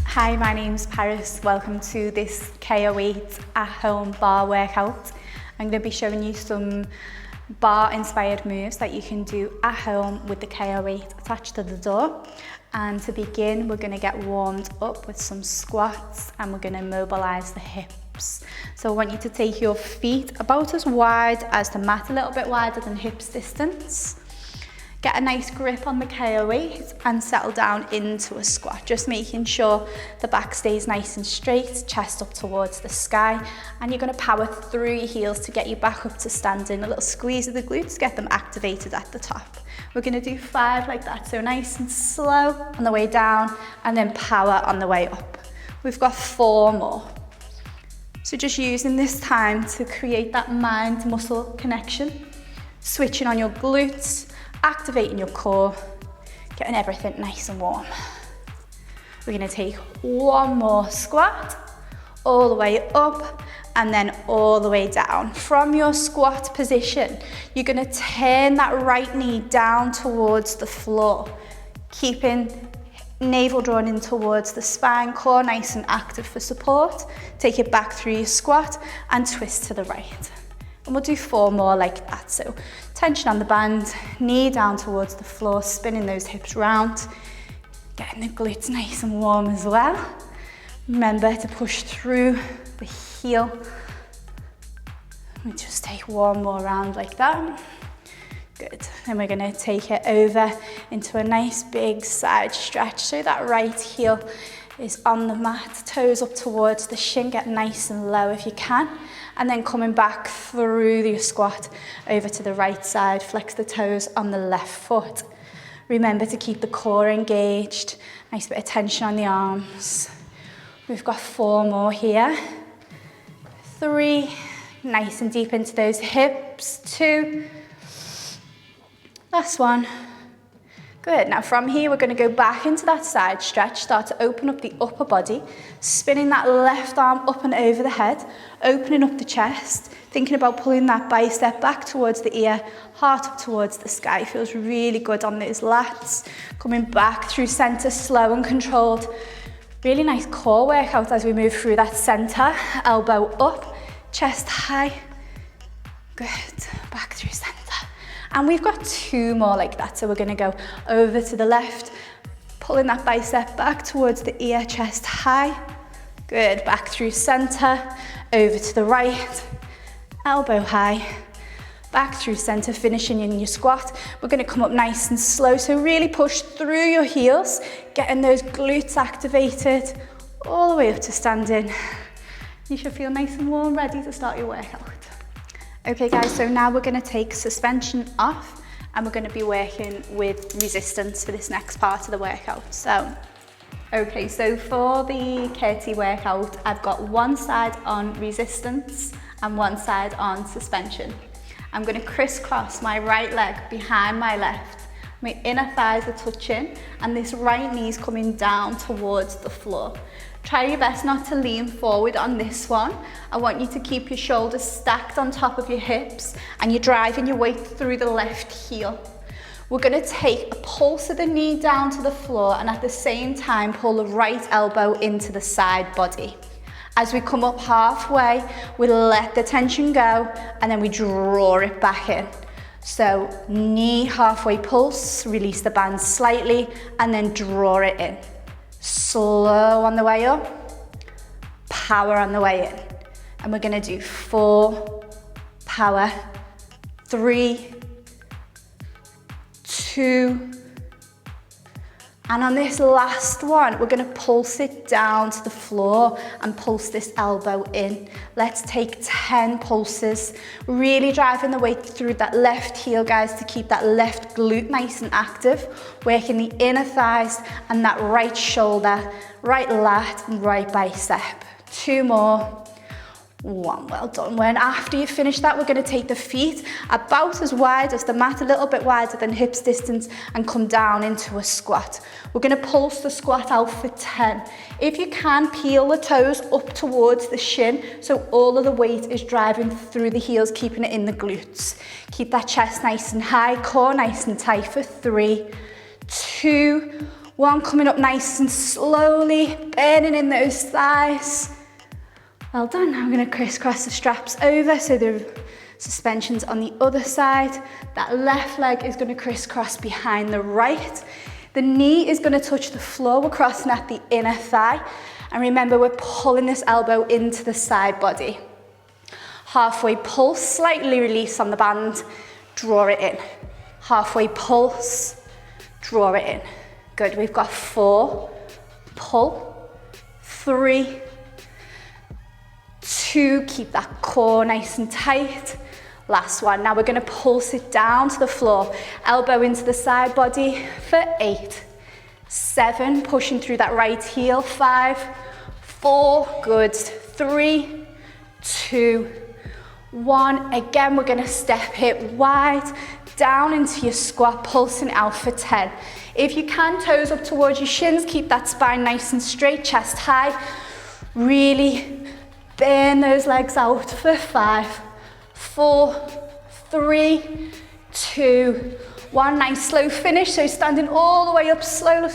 Hi, my name's Paris. Welcome to this KO8 at-home bar workout. I'm going to be showing you some bar-inspired moves that you can do at home with the KO8 attached to the door. And to begin, we're going to get warmed up with some squats and we're going to mobilise the hips. So I want you to take your feet about as wide as the mat, a little bit wider than hips distance. Get a nice grip on the KO8 and settle down into a squat, just making sure the back stays nice and straight, chest up towards the sky, and you're going to power through your heels to get you back up to standing. A little squeeze of the glutes, get them activated at the top. We're going to do 5 like that, so nice and slow on the way down and then power on the way up. We've got 4 more. So just using this time to create that mind-muscle connection, switching on your glutes, activating your core, getting everything nice and warm. We're going to take 1 more squat, all the way up and then all the way down. From your squat position, you're going to turn that right knee down towards the floor, keeping navel drawn in towards the spine, core nice and active for support. Take it back through your squat and twist to the right. And we'll do 4 more like that. So tension on the band, knee down towards the floor, spinning those hips round, getting the glutes nice and warm as well. Remember to push through the heel. We just take 1 more round like that. Good. Then we're going to take it over into a nice big side stretch. So that right heel is on the mat, toes up towards the shin, get nice and low if you can. And then coming back through your squat over to the right side, flex the toes on the left foot. Remember to keep the core engaged, nice bit of tension on the arms. We've got 4 more here. 3, nice and deep into those hips. 2, last 1. Good, now from here we're going to go back into that side stretch, start to open up the upper body, spinning that left arm up and over the head, opening up the chest, thinking about pulling that bicep back towards the ear, heart up towards the sky. Feels really good on those lats. Coming back through center, slow and controlled. Really nice core workout as we move through that center, elbow up, chest high. Good, back through center. And we've got 2 more like that. So we're going to go over to the left, pulling that bicep back towards the ear, chest high. Good, back through center, over to the right, elbow high, back through center, finishing in your squat. We're going to come up nice and slow. So really push through your heels, getting those glutes activated, all the way up to standing. You should feel nice and warm, ready to start your workout. Okay guys, so now we're going to take suspension off and we're going to be working with resistance for this next part of the workout. So for the curtsy workout, I've got one side on resistance and one side on suspension. I'm going to crisscross my right leg behind my left. My inner thighs are touching and this right knee is coming down towards the floor. Try your best not to lean forward on this one. I want you to keep your shoulders stacked on top of your hips and you're driving your weight through the left heel. We're going to take a pulse of the knee down to the floor and at the same time pull the right elbow into the side body. As we come up halfway, we let the tension go and then we draw it back in. So knee halfway pulse, release the band slightly and then draw it in. Slow on the way up, power on the way in. And we're going to do 4, power, 3, 2, and on this last one, we're going to pulse it down to the floor and pulse this elbow in. Let's take 10 pulses, really driving the weight through that left heel, guys, to keep that left glute nice and active, working the inner thighs and that right shoulder, right lat and right bicep. 2 more. 1, well done. When after you finish that, we're going to take the feet about as wide as the mat, a little bit wider than hips distance, and come down into a squat. We're going to pulse the squat out for 10. If you can, peel the toes up towards the shin so all of the weight is driving through the heels, keeping it in the glutes. Keep that chest nice and high, core nice and tight for 3, 2, 1. Coming up nice and slowly, burning in those thighs. Well done. I'm going to crisscross the straps over so the suspension's on the other side. That left leg is going to crisscross behind the right. The knee is going to touch the floor. We're crossing at the inner thigh. And remember, we're pulling this elbow into the side body. Halfway pulse, slightly release on the band, draw it in. Halfway pulse, draw it in. Good, we've got 4, pull, 3, 2, keep that core nice and tight. Last one, now we're gonna pulse it down to the floor, elbow into the side body for 8, 7, pushing through that right heel, 5, 4, good, 3, 2, 1. Again, we're gonna step it wide, down into your squat, pulsing out for 10. If you can, toes up towards your shins, keep that spine nice and straight, chest high. Really burn those legs out for 5, 4, 3, 2, 1. Nice slow finish, so standing all the way up, slowly.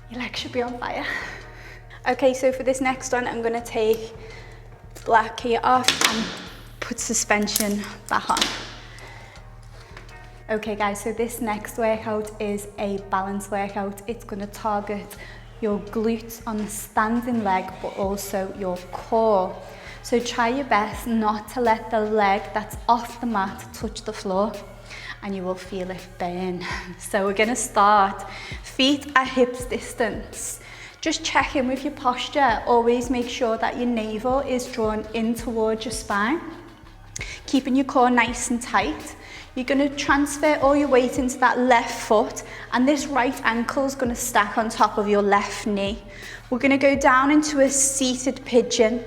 Your legs should be on fire. Okay, so for this next one, I'm gonna take the black here off and put suspension back on. Okay guys, so this next workout is a balance workout. It's gonna target your glutes on the standing leg, but also your core. So try your best not to let the leg that's off the mat touch the floor, and you will feel it burn. So we're gonna start feet at hips distance. Just check in with your posture. Always make sure that your navel is drawn in towards your spine, keeping your core nice and tight. You're going to transfer all your weight into that left foot, and this right ankle is going to stack on top of your left knee. We're going to go down into a seated pigeon.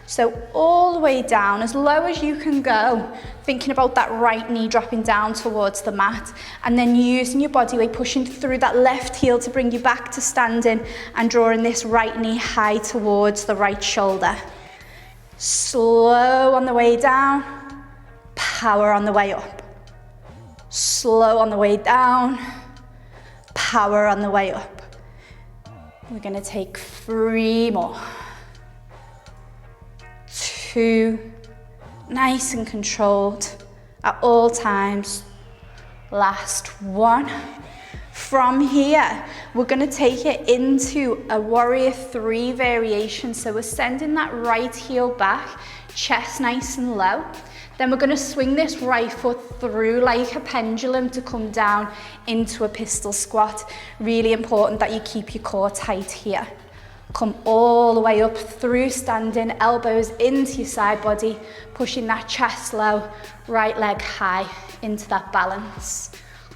So all the way down, as low as you can go, thinking about that right knee dropping down towards the mat, and then using your body weight, pushing through that left heel to bring you back to standing, and drawing this right knee high towards the right shoulder. Slow on the way down, power on the way up. Slow on the way down, power on the way up. We're going to take 3 more. 2, nice and controlled at all times. Last 1. From here, we're going to take it into a warrior 3 variation. So we're sending that right heel back, chest nice and low. Then we're going to swing this right foot through like a pendulum to come down into a pistol squat. Really important that you keep your core tight here. Come all the way up through standing, elbows into your side body, pushing that chest low, right leg high into that balance.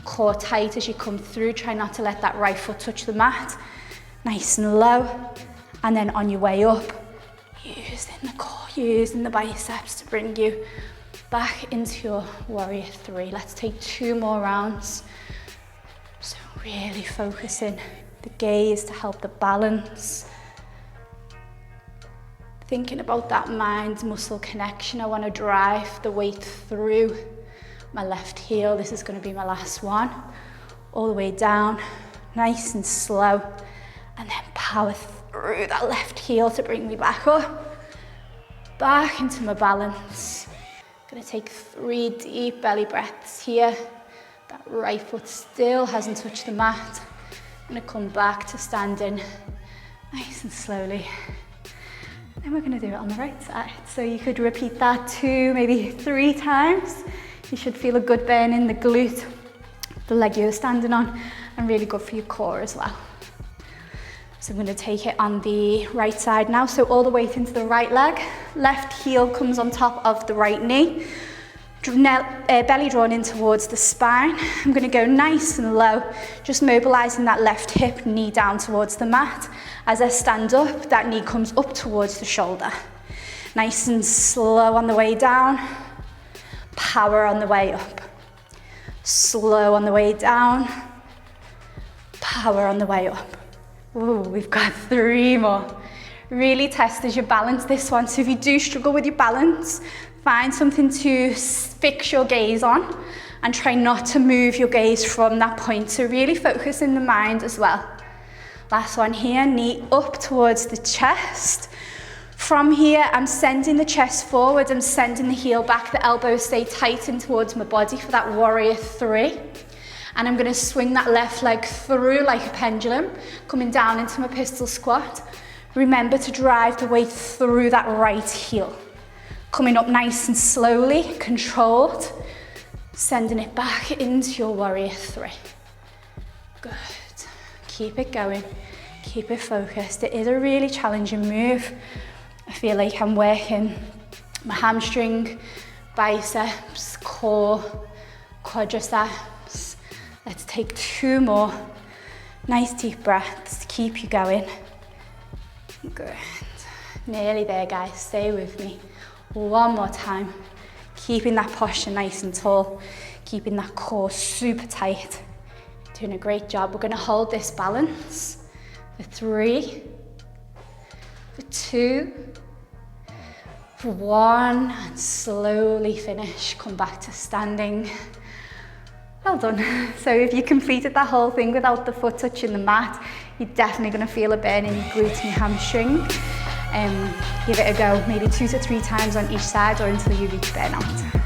Core tight as you come through. Try not to let that right foot touch the mat. Nice and low. And then on your way up, using the core, using the biceps to bring you back into your warrior 3. Let's take 2 more rounds. So really focusing the gaze to help the balance. Thinking about that mind-muscle connection. I want to drive the weight through my left heel. This is going to be my last one. All the way down, nice and slow. And then power through that left heel to bring me back up. Back into my balance. Gonna take 3 deep belly breaths here. That right foot still hasn't touched the mat. I'm gonna come back to standing nice and slowly. Then we're gonna do it on the right side. So you could repeat that 2, maybe 3 times. You should feel a good burn in the glute, the leg you're standing on, and really good for your core as well. So I'm going to take it on the right side now. So all the weight into the right leg. Left heel comes on top of the right knee. Belly drawn in towards the spine. I'm going to go nice and low, just mobilising that left hip, knee down towards the mat. As I stand up, that knee comes up towards the shoulder. Nice and slow on the way down. Power on the way up. Slow on the way down. Power on the way up. Ooh, we've got 3 more. Really test as you balance this one. So if you do struggle with your balance, find something to fix your gaze on. and try not to move your gaze from that point. So really focus in the mind as well. Last one here, knee up towards the chest. From here, I'm sending the chest forward, I'm sending the heel back, the elbows stay tightened towards my body for that warrior three. And I'm gonna swing that left leg through like a pendulum, coming down into my pistol squat. Remember to drive the weight through that right heel. Coming up nice and slowly, controlled, sending it back into your warrior three. Good. Keep it going, keep it focused. It is a really challenging move. I feel like I'm working my hamstring, biceps, core, quadriceps. Let's take 2 more. Nice deep breaths to keep you going. Good. Nearly there, guys. Stay with me. One more time. Keeping that posture nice and tall. Keeping that core super tight. Doing a great job. We're going to hold this balance for 3, for 2, for 1, and slowly finish. Come back to standing. Well done. So if you completed that whole thing without the foot touching the mat, you're definitely going to feel a burn in your glutes and your hamstring. Give it a go, maybe 2 to 3 times on each side or until you reach burnout.